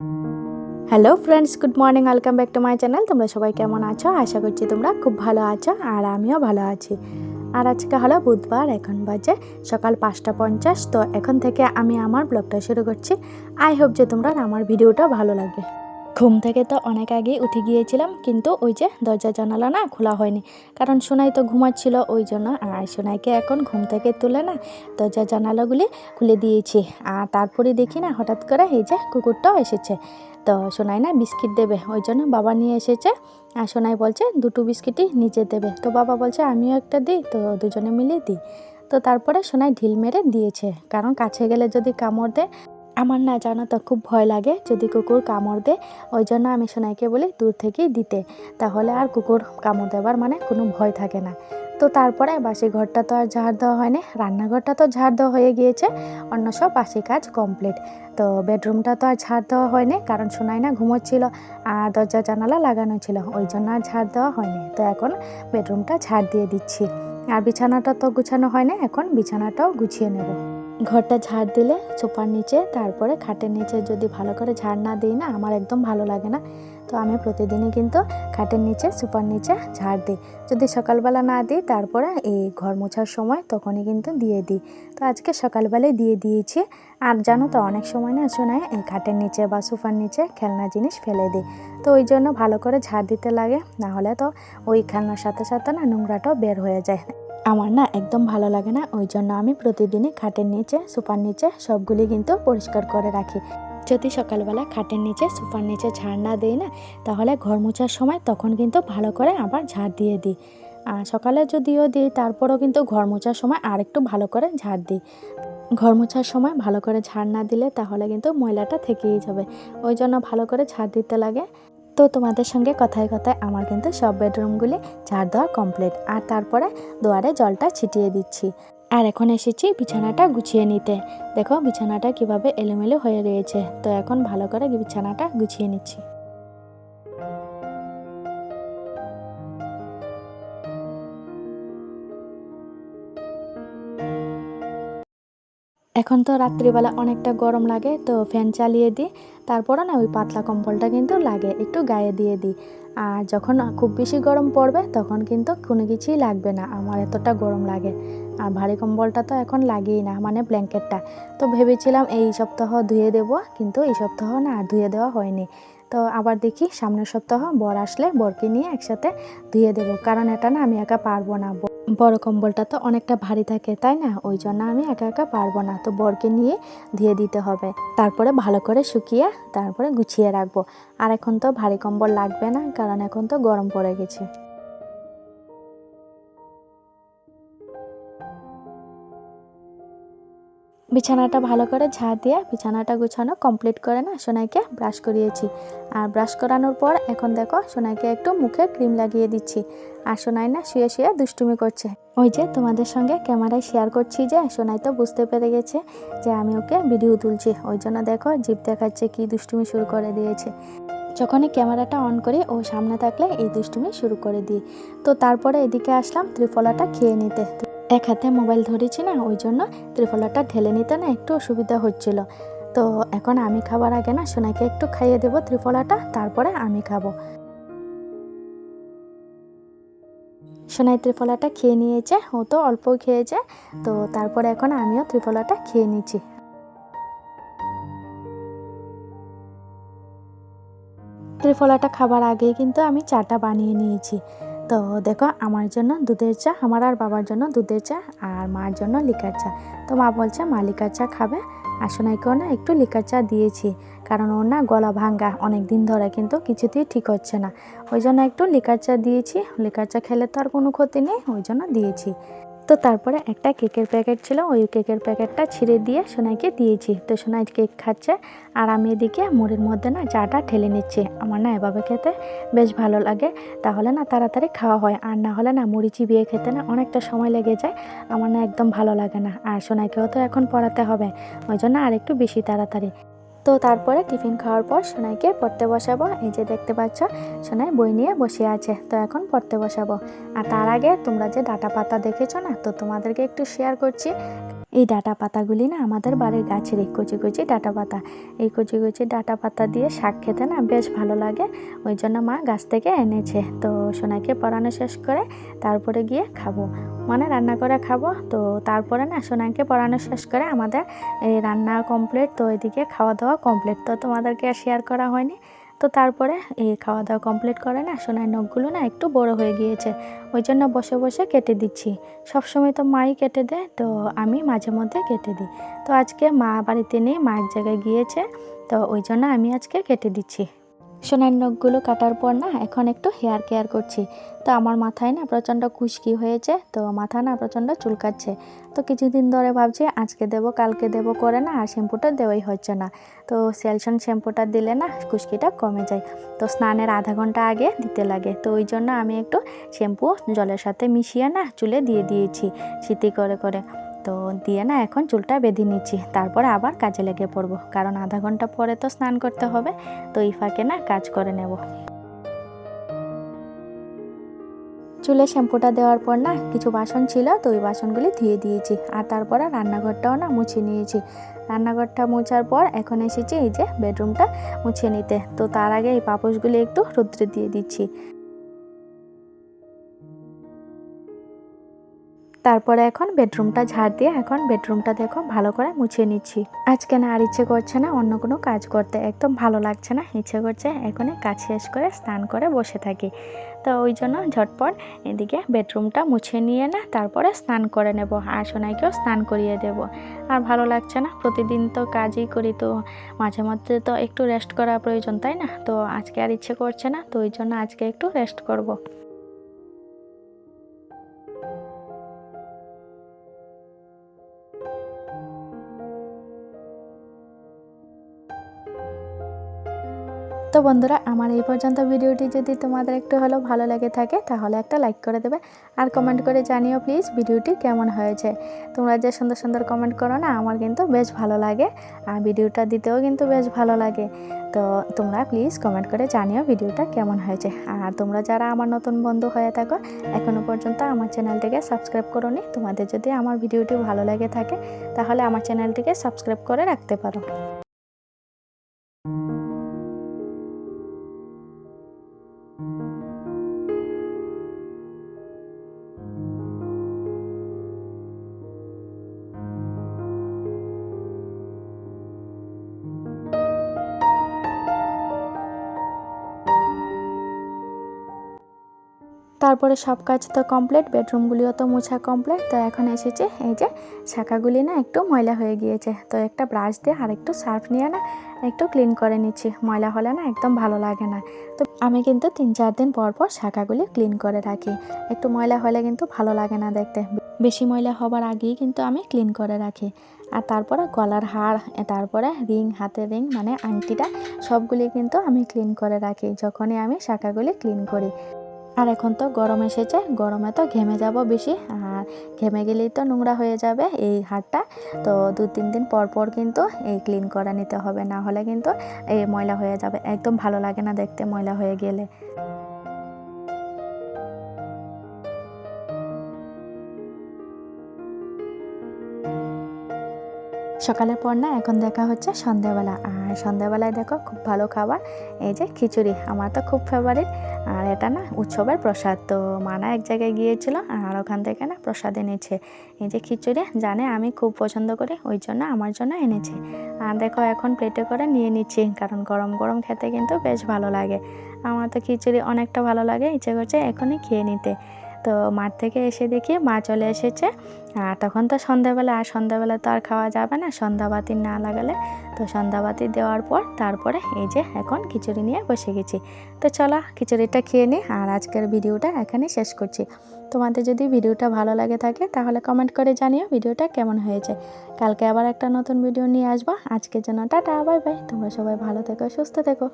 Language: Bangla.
Hello friends, good morning, welcome back to my channel. তোমরা সবাই কেমন আছো? আশা করছি তোমরা খুব ভালো আছো আর আমিও ভালো আছি। আর আজকে হলো বুধবার, এখন বাজে সকাল 5:50। তো এখন থেকে আমি আমার ব্লগটা শুরু করছি। আই হোপ যে তোমরা আমার ভিডিওটা ভালো লাগে। ঘুম থেকে তো অনেক আগেই উঠে গিয়েছিলাম, কিন্তু ওই যে দরজা জানালা না খোলা হয়নি, কারণ সোনাই তো ঘুমাচ্ছিল ওই জন্য। আর সোনাইকে এখন ঘুম থেকে তুলে না দরজা জানালাগুলি খুলে দিয়েছি। আর তারপরে দেখি না হঠাৎ করে এই যে কুকুরটাও এসেছে। তো সোনাই না বিস্কিট দেবে, ওই জন্য বাবা নিয়ে এসেছে। আর সোনাই বলছে দুটো বিস্কিটই নিজে দেবে, তো বাবা বলছে আমিও একটা দিই, তো দুজনে মিলিয়ে দিই। তো তারপরে সোনাই ঢিল মেরে দিয়েছে, কারণ কাছে গেলে যদি কামড় দেয়, আমার না জানো তো খুব ভয় লাগে যদি কুকুর কামড় দেয়। ওই জন্য আমি সোনাইকে বলি দূর থেকেই দিতে, তাহলে আর কুকুর কামড় দেওয়ার মানে কোনো ভয় থাকে না। তো তারপরে বাসি ঘরটা তো আর ঝাড় দেওয়া হয়নি, রান্নাঘরটা তো ঝাড় দেওয়া হয়ে গিয়েছে, অন্য সব বাসি কাজ কমপ্লিট। তো বেডরুমটা তো আর ঝাড় দেওয়া হয়নি, কারণ সোনাই না ঘুমোচ্ছিল আর দরজা জানালা লাগানো ছিল, ওই জন্য আর ঝাড় দেওয়া হয়নি। তো এখন বেডরুমটা ঝাড় দিয়ে দিচ্ছি। আর বিছানাটা তো গুছানো হয়নি, এখন বিছানাটাও গুছিয়ে নেব। ঘরটা ঝাড় দিলে সোফার নিচে, তারপরে খাটের নিচে যদি ভালো করে ঝাড় না দিই না, আমার একদম ভালো লাগে না। তো আমি প্রতিদিনই কিন্তু খাটের নিচে, সোফার নিচে ঝাড় দিই। যদি সকালবেলা না দিই, তারপরে এই ঘর মোছার সময় তখনই কিন্তু দিয়ে দিই। তো আজকে সকালবেলায় দিয়ে দিয়েছি। আর জানো তো অনেক সময় না শোনায় এই খাটের নিচে বা সোফার নিচে খেলনা জিনিস ফেলে দিই, তো ওই জন্য ভালো করে ঝাড় দিতে লাগে, না হলে তো ওই খেলনার সাথে সাথে না নোংরাটাও বের হয়ে যায়। আমার না একদম ভালো লাগে না, ওই জন্য আমি প্রতিদিনই খাটের নিচে, সোফার নিচে সবগুলি কিন্তু পরিষ্কার করে রাখি। যদি সকালবেলা খাটের নিচে, সোফার নিচে ঝাড় না দিই না, তাহলে ঘর মোছার সময় তখন কিন্তু ভালো করে আবার ঝাড় দিয়ে দিই। আর সকালে যদিও দিই, তারপরেও কিন্তু ঘর মোছার সময় আর একটু ভালো করে ঝাড় দিই। ঘর মোছার সময় ভালো করে ঝাড় না দিলে তাহলে কিন্তু ময়লাটা থেকেই যাবে, ওই জন্য ভালো করে ঝাড় দিতে লাগে। তো তোমাদের সঙ্গে কথায় কথায় আমার কিন্তু সব বেডরুমগুলি ঝাড় দেওয়া কমপ্লিট। আর তারপরে দুয়ারে জলটা ছিটিয়ে দিচ্ছি। আর এখন এসেছি বিছানাটা গুছিয়ে নিতে। দেখো বিছানাটা কিভাবে এলোমেলো হয়ে রয়েছে, তো এখন ভালো করে বিছানাটা গুছিয়ে নিচ্ছি। এখন তো রাত্রিবেলা অনেকটা গরম লাগে, তো ফ্যান চালিয়ে দিই। তারপরে না ওই পাতলা কম্বলটা কিন্তু লাগে, একটু গায়ে দিয়ে দিই। আর যখন খুব বেশি গরম পড়বে তখন কিন্তু কোনো কিছুই লাগবে না, আমার এতটা গরম লাগে। আর ভারী কম্বলটা তো এখন লাগেই না, মানে ব্ল্যাঙ্কেটটা। তো ভেবেছিলাম এই সপ্তাহ ধুয়ে দেবো, কিন্তু এই সপ্তাহ না আর ধুয়ে দেওয়া হয়নি। তো আবার দেখি সামনের সপ্তাহ বর আসলে বরকে নিয়ে একসাথে ধুয়ে দেবো, কারণ এটা না আমি একা পারবো না। বড় কম্বলটা তো অনেকটা ভারী থাকে, তাই না? ওই জন্য আমি একা একা পারবো না, তো বরকে নিয়ে ধুয়ে দিতে হবে। তারপরে ভালো করে শুকিয়ে তারপরে গুছিয়ে রাখবো। আর এখন তো ভারী কম্বল লাগবে না, কারণ এখন তো গরম পড়ে গেছে। বিছানাটা ভালো করে ঝাড় দিয়ে বিছানাটা গুছানো কমপ্লিট করে না সোনাইকে ব্রাশ করিয়েছি। আর ব্রাশ করানোর পর এখন দেখো সোনাইকে একটু মুখে ক্রিম লাগিয়ে দিচ্ছি। আর সোনাই না শুয়ে শুয়ে দুষ্টুমি করছে। ওই যে তোমাদের সঙ্গে ক্যামেরায় শেয়ার করছি যে সোনাই তো বুঝতে পেরে গেছে যে আমি ওকে ভিডিও তুলছি, ওই জন্য দেখো জিভ দেখাচ্ছে, কি দুষ্টুমি শুরু করে দিয়েছে। যখনই ক্যামেরাটা অন করি ও সামনে থাকলে এই দুষ্টুমি শুরু করে দিই। তো তারপরে এদিকে আসলাম ত্রিফলাটা খেয়ে নিতে। এক হাতে মোবাইল ধরেছি না, ওই জন্য ত্রিফলাটা ঢেলে নিতে না একটু অসুবিধা হচ্ছিল। তো এখন আমি খাবার আগে না সোনাইকে একটু খাইয়ে দেবো ত্রিফলাটা, তারপরে আমি খাবো। সোনাই ত্রিফলাটা খেয়ে নিয়েছে, ও তো অল্প খেয়েছে। তো তারপরে এখন আমিও ত্রিফলাটা খেয়ে নিচ্ছি। ত্রিফলাটা খাবার আগেই কিন্তু আমি চাটা বানিয়ে নিয়েছি। তো দেখো আমার জন্য দুধের চা, আমার আর বাবার জন্য দুধের চা, আর মার জন্য লিকার চা। তো মা বলছে মা লিকার চা খাবে, আর সোনাইকেও না একটু লিকার চা দিয়েছি, কারণ ওর না গলা ভাঙ্গা অনেক দিন ধরে, কিন্তু কিছুতেই ঠিক হচ্ছে না। ওই জন্য একটু লিকার চা দিয়েছি, লিকার চা খেলে তো আর কোনো ক্ষতি নেই, ওই জন্য দিয়েছি। তো তারপরে একটা কেকের প্যাকেট ছিল, ওই কেকের প্যাকেটটা ছিঁড়ে দিয়ে সোনাইকে দিয়েছি। তো সোনাই কেক খাচ্ছে, আর আমি এদিকে মুড়ির মধ্যে না চাটা ঢেলে নিচ্ছি। আমার না এভাবে খেতে বেশ ভালো লাগে, তাহলে না তাড়াতাড়ি খাওয়া হয়। আর না হলে না মুড়ি চিবিয়ে খেতে না অনেকটা সময় লেগে যায়, আমার না একদম ভালো লাগে না। আর সোনাইকেও তো এখন পড়াতে হবে, ওই জন্য আর একটু বেশি তাড়াতাড়ি। তো তারপরে টিফিন খাওয়ার পর সোনাইকে পড়তে বসাবো। এই যে দেখতে পাচ্ছ সোনাই বই নিয়ে বসে আছে, তো এখন পড়তে বসাবো। আর তার আগে তোমরা যে ডাটা পাতা দেখেছো না, তো তোমাদেরকে একটু শেয়ার করছি। এই ডাঁটা পাতাগুলি না আমাদের বাড়ির গাছের এই কচি কচি ডাঁটা পাতা, এই কচি কচি ডাঁটা পাতা দিয়ে শাক খেতে না বেশ ভালো লাগে। ওই জন্য মা গাছ থেকে এনেছে। তো সোনাকে পড়ানো শেষ করে তারপরে গিয়ে খাবো, মানে রান্না করে খাবো। তো তারপরে না সোনাকে পড়ানো শেষ করে আমাদের এই রান্না কমপ্লিট। তো এদিকে খাওয়া দাওয়া কমপ্লিট, তো তোমাদেরকে আর শেয়ার করা হয়নি। তো তারপরে এই খাওয়া দাওয়া কমপ্লিট করে না সোনার নখগুলো না একটু বড় হয়ে গিয়েছে, ওই জন্য বসে বসে কেটে দিচ্ছি। সবসময় তো মাই কেটে দেয়, তো আমি মাঝে মধ্যে কেটে দিই। তো আজকে মা বাড়িতে নেই, মা এক জায়গায় গিয়েছে, তো ওই জন্য আমি আজকে কেটে দিচ্ছি। সোনার নখগুলো কাটার পর না এখন একটু হেয়ার কেয়ার করছি। তো আমার মাথায় না প্রচণ্ড খুশকি হয়েছে, তো মাথা না প্রচণ্ড চুলকাচ্ছে। তো কিছুদিন ধরে ভাবছি আজকে দেবো কালকে দেবো করে না, আর শ্যাম্পুটা দেওয়াই হচ্ছে না। তো সেলসন শ্যাম্পুটা দিলে না খুশকিটা কমে যায়। তো স্নানের আধা ঘন্টা আগে দিতে লাগে, তো ওই জন্য আমি একটু শ্যাম্পু জলের সাথে মিশিয়ে না চুলে দিয়ে দিয়েছি সিটি করে করে। তো দিয়ে না এখন চুলটা বেঁধে নিচ্ছি, তারপরে আবার কাজে লেগে পড়বো, কারণ আধা ঘন্টা পরে তো স্নান করতে হবে। তো এই ফাঁকে না কাজ করে নেব। চুলে শ্যাম্পুটা দেওয়ার পর না কিছু বাসন ছিল, তো ওই বাসনগুলি ধুয়ে দিয়েছি। আর তারপরে রান্নাঘরটাও না মুছে নিয়েছি। রান্নাঘরটা মোছার পর এখন এসেছি এই যে বেডরুমটা মুছে নিতে। তো তার আগে এই পাপোশগুলি একটু রৌদ্রে দিয়ে দিচ্ছি। তারপরে এখন বেডরুমটা ঝাড় দিয়ে এখন বেডরুমটা দেখো ভালো করে মুছে নিচ্ছি। আজকে না আর ইচ্ছে করছে না অন্য কোনো কাজ করতে, একদম ভালো লাগছে না, ইচ্ছে করছে এখনই কাজ শেষ করে স্নান করে বসে থাকি। তো ওই জন্য ঝটপট এদিকে বেডরুমটা মুছে নিয়ে না তারপরে স্নান করে নেব, আর সোনাইকেও স্নান করিয়ে দেব। আর ভালো লাগছে না, প্রতিদিন তো কাজই করি, তো মাঝে মধ্যে তো একটু রেস্ট করা প্রয়োজন, তাই না? তো আজকে আর ইচ্ছে করছে না, তো ওই জন্য আজকে একটু রেস্ট করব। তো বন্ধুরা, আমার এই পর্যন্ত ভিডিওটি যদি তোমাদের একটু হলেও ভালো লেগে থাকে তাহলে একটা লাইক করে দেবে, আর কমেন্ট করে জানিও প্লিজ ভিডিওটি কেমন হয়েছে। তোমরা যে সুন্দর সুন্দর কমেন্ট করো না আমার কিন্তু বেশ ভালো লাগে, আর ভিডিওটা দিতেও কিন্তু বেশ ভালো লাগে। তো তোমরা প্লিজ কমেন্ট করে জানিও ভিডিওটা কেমন হয়েছে। আর তোমরা যারা আমার নতুন বন্ধু হয়ে থাকো এখনও পর্যন্ত আমার চ্যানেলটিকে সাবস্ক্রাইব করোনি, তোমাদের যদি আমার ভিডিওটি ভালো লেগে থাকে তাহলে আমার চ্যানেলটিকে সাবস্ক্রাইব করে রাখতে পারো। তারপরে সব কাজ তো কমপ্লিট, বেডরুমগুলিও তো মোছা কমপ্লিট। তো এখন এসেছে এই যে শাখাগুলি না একটু ময়লা হয়ে গিয়েছে, তো একটা ব্রাশ দিয়ে আর একটু সার্ফ নিয়ে না একটু ক্লিন করে নিচ্ছি। ময়লা হলে না একদম ভালো লাগে না। তো আমি কিন্তু 3-4 দিন পর পর শাখাগুলি ক্লিন করে রাখি, একটু ময়লা হলে কিন্তু ভালো লাগে না দেখতে। বেশি ময়লা হবার আগেই কিন্তু আমি ক্লিন করে রাখি। আর তারপরে গলার হার, তারপরে রিং, হাতের রিং মানে আংটিটা সবগুলি কিন্তু আমি ক্লিন করে রাখি যখনই আমি শাখাগুলি ক্লিন করি। আর এখন তো গরম এসেছে, গরমে তো ঘেমে যাব বেশি, আর ঘেমে গেলেই তো নোংরা হয়ে যাবে এই হাড়টা। তো 2-3 দিন পর পর কিন্তু এই ক্লিন করে নিতে হবে, না হলে কিন্তু এই ময়লা হয়ে যাবে, একদম ভালো লাগে না দেখতে ময়লা হয়ে গেলে। সকালের পর না এখন দেখা হচ্ছে সন্ধ্যাবেলা, আর সন্ধ্যাবেলায় দেখো খুব ভালো খাবার, এই যে খিচুড়ি, আমার তো খুব ফেভারিট। আর এটা না উৎসবের প্রসাদ, তো মানা এক জায়গায় গিয়েছিল আর ওখান থেকে না প্রসাদ এনেছে। এই যে খিচুড়ি জানে আমি খুব পছন্দ করি, ওই জন্য আমার জন্য এনেছে। আর দেখো এখন প্লেটে করে নিয়ে নিচ্ছি, কারণ গরম গরম খেতে কিন্তু বেশ ভালো লাগে। আমার তো খিচুড়ি অনেকটা ভালো লাগে, ইচ্ছে করছে এখনই খেয়ে নিতে। তো মাঠ থেকে এসে দেখি মা চলে এসেছে, আর তখন তো সন্ধ্যাবেলা, আর সন্ধ্যাবেলা তো আর খাওয়া যাবে না সন্ধ্যাবাতি না লাগালে। তো সন্ধ্যাবাতি দেওয়ার পর তারপরে এই যে এখন খিচুড়ি নিয়ে বসে গেছি। তো চলো খিচুড়িটা খেয়ে নিই, আর আজকের ভিডিওটা এখানেই শেষ করছি। তোমাদের যদি ভিডিওটা ভালো লাগে থাকে তাহলে কমেন্ট করে জানিও ভিডিওটা কেমন হয়েছে। কালকে আবার একটা নতুন ভিডিও নিয়ে আসবো। আজকের জন্য টাটা, বাই বাই। তোমরা সবাই ভালো থেকো, সুস্থ থেকো।